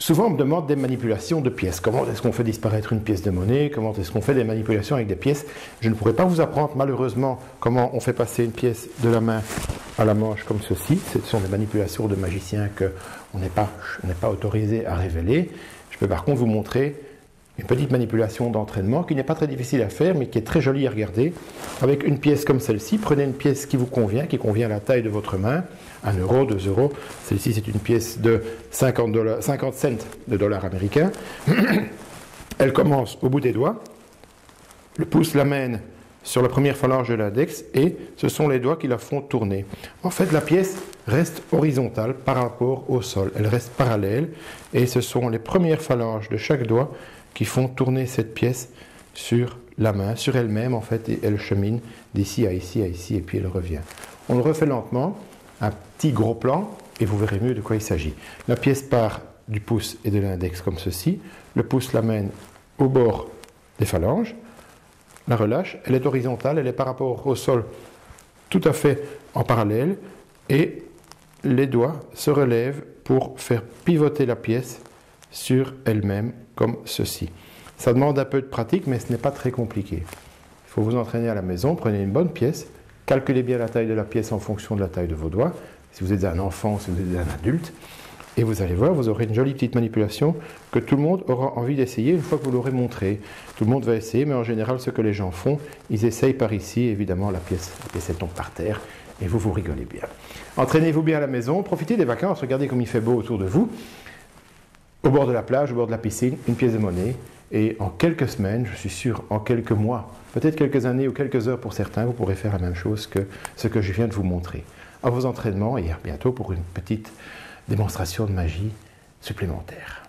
Souvent, on me demande des manipulations de pièces. Comment est-ce qu'on fait disparaître une pièce de monnaie? Comment est-ce qu'on fait des manipulations avec des pièces? Je ne pourrais pas vous apprendre, malheureusement, comment on fait passer une pièce de la main à la manche comme ceci. Ce sont des manipulations de magiciens qu'on n'est pas autorisé à révéler. Je peux par contre vous montrer une petite manipulation d'entraînement qui n'est pas très difficile à faire, mais qui est très jolie à regarder. Avec une pièce comme celle-ci, prenez une pièce qui vous convient, qui convient à la taille de votre main, 1 euro, 2 euros. Celle-ci, c'est une pièce de 50 cents de dollars américains. Elle commence au bout des doigts. Le pouce l'amène sur la première phalange de l'index et ce sont les doigts qui la font tourner. En fait, la pièce reste horizontale par rapport au sol. Elle reste parallèle et ce sont les premières phalanges de chaque doigt qui font tourner cette pièce sur la main, sur elle-même en fait, et elle chemine d'ici à ici, et puis elle revient. On le refait lentement, un petit gros plan, et vous verrez mieux de quoi il s'agit. La pièce part du pouce et de l'index comme ceci, le pouce l'amène au bord des phalanges, la relâche, elle est horizontale, elle est par rapport au sol tout à fait en parallèle, et les doigts se relèvent pour faire pivoter la pièce sur elle-même comme ceci. Ça demande un peu de pratique, mais ce n'est pas très compliqué. Il faut vous entraîner à la maison, prenez une bonne pièce, calculez bien la taille de la pièce en fonction de la taille de vos doigts, si vous êtes un enfant, si vous êtes un adulte, et vous allez voir, vous aurez une jolie petite manipulation que tout le monde aura envie d'essayer une fois que vous l'aurez montré. Tout le monde va essayer, mais en général, ce que les gens font, ils essayent par ici, évidemment, la pièce elle tombe par terre, et vous rigolez bien. Entraînez-vous bien à la maison, profitez des vacances, regardez comme il fait beau autour de vous. Au bord de la plage, au bord de la piscine, une pièce de monnaie. Et en quelques semaines, je suis sûr, en quelques mois, peut-être quelques années ou quelques heures pour certains, vous pourrez faire la même chose que ce que je viens de vous montrer. À vos entraînements et à bientôt pour une petite démonstration de magie supplémentaire.